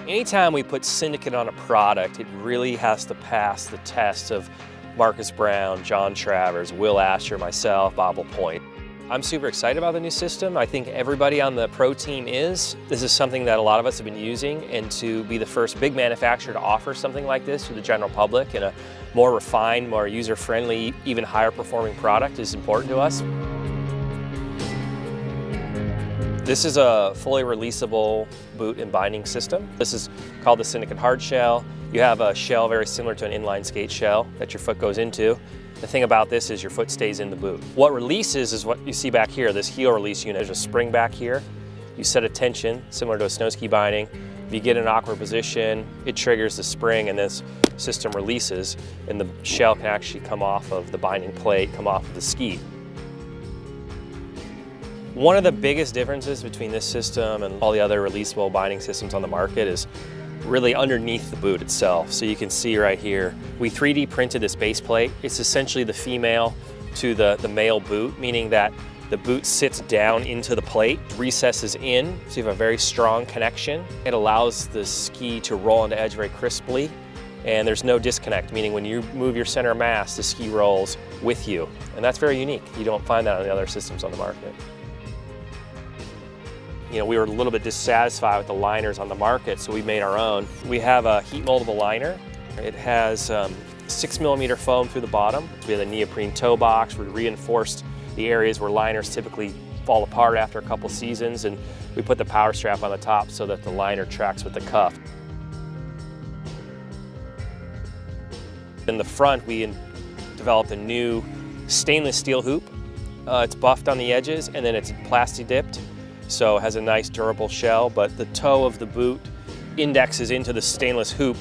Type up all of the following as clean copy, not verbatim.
Anytime we put Syndicate on a product, it really has to pass the test of Marcus Brown, John Travers, Will Asher, myself, Bob Point. I'm super excited about the new system. I think everybody on the pro team is. This is something that a lot of us have been using, and to be the first big manufacturer to offer something like this to the general public in a more refined, more user-friendly, even higher performing product is important to us. This is a fully releasable boot and binding system. This is called the Syndicate Hardshell. You have a shell very similar to an inline skate shell that your foot goes into. The thing about this is your foot stays in the boot. What releases is what you see back here, this heel release unit. There's a spring back here. You set a tension similar to a snow ski binding. If you get in an awkward position, it triggers the spring and this system releases, and the shell can actually come off of the binding plate, come off of the ski. One of the biggest differences between this system and all the other releasable binding systems on the market is really underneath the boot itself. So you can see right here, we 3D printed this base plate. It's essentially the female to the male boot, meaning that the boot sits down into the plate, recesses in, so you have a very strong connection. It allows the ski to roll on the edge very crisply, and there's no disconnect, meaning when you move your center of mass, the ski rolls with you. And that's very unique. You don't find that on the other systems on the market. You know, we were a little bit dissatisfied with the liners on the market, so we made our own. We have a heat moldable liner. It has 6mm foam through the bottom. We have a neoprene toe box. We reinforced the areas where liners typically fall apart after a couple seasons, and we put the power strap on the top so that the liner tracks with the cuff. In the front, we developed a new stainless steel hoop. It's buffed on the edges, and then it's plasti dipped. So it has a nice durable shell, but the toe of the boot indexes into the stainless hoop,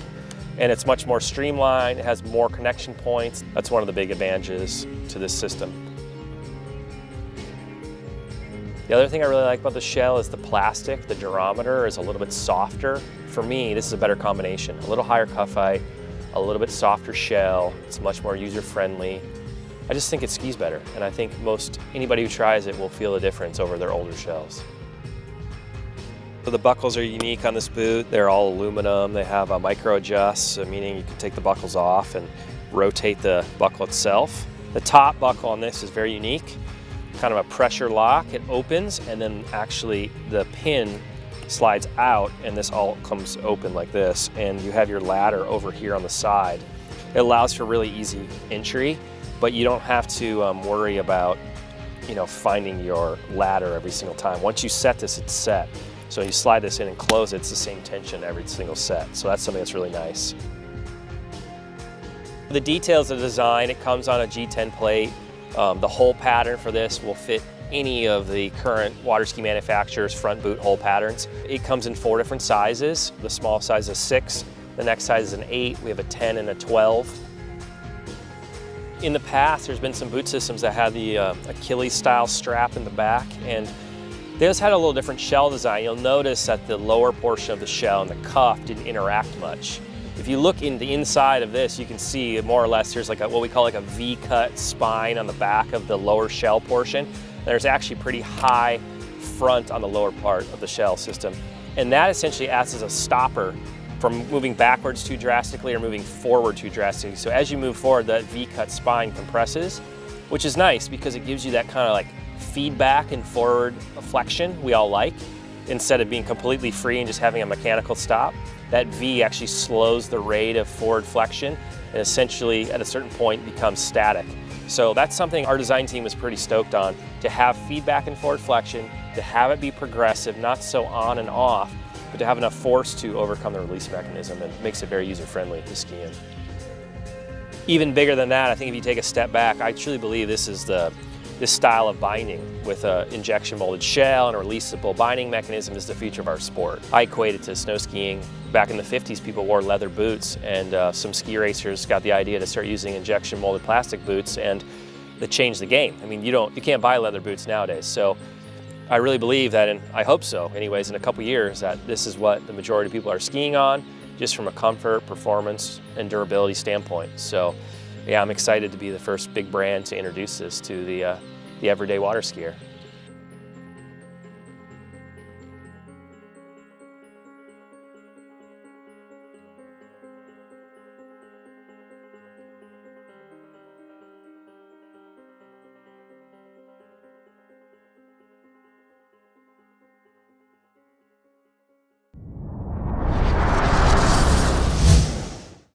and it's much more streamlined. It has more connection points. That's one of the big advantages to this system. The other thing I really like about the shell is the plastic. The durometer is a little bit softer. For me, this is a better combination. A little higher cuff height, a little bit softer shell. It's much more user-friendly. I just think it skis better, and I think anybody who tries it will feel the difference over their older shells. So the buckles are unique on this boot. They're all aluminum. They have a micro adjust, meaning you can take the buckles off and rotate the buckle itself. The top buckle on this is very unique, kind of a pressure lock. It opens, and then actually the pin slides out, and this all comes open like this, and you have your ladder over here on the side. It allows for really easy entry, but you don't have to worry about, finding your ladder every single time. Once you set this, it's set. So you slide this in and close it, it's the same tension every single set. So that's something that's really nice. The details of the design, it comes on a G10 plate. The hole pattern for this will fit any of the current water ski manufacturers' front boot hole patterns. It comes in 4 different sizes. The small size is 6, the next size is an 8, we have a 10 and a 12. In the past, there's been some boot systems that had the Achilles style strap in the back, and this had a little different shell design. You'll notice that the lower portion of the shell and the cuff didn't interact much. If you look in the inside of this, you can see more or less there's what we call a V-cut spine on the back of the lower shell portion. There's actually pretty high front on the lower part of the shell system. And that essentially acts as a stopper from moving backwards too drastically or moving forward too drastically. So as you move forward, that V-cut spine compresses, which is nice because it gives you that kind of feedback and forward flexion we all like. Instead of being completely free and just having a mechanical stop, that V actually slows the rate of forward flexion and essentially at a certain point becomes static. So that's something our design team was pretty stoked on, to have feedback and forward flexion, to have it be progressive, not so on and off, but to have enough force to overcome the release mechanism, and makes it very user-friendly to ski in. Even bigger than that, I think if you take a step back, I truly believe this style of binding with an injection molded shell and a releasable binding mechanism is the future of our sport. I equate it to snow skiing. Back in the 50s, people wore leather boots, and some ski racers got the idea to start using injection molded plastic boots, and that changed the game. I mean, you can't buy leather boots nowadays. So I really believe that, and I hope so anyways, in a couple years, that this is what the majority of people are skiing on, just from a comfort, performance, and durability standpoint. So yeah, I'm excited to be the first big brand to introduce this to the everyday water skier.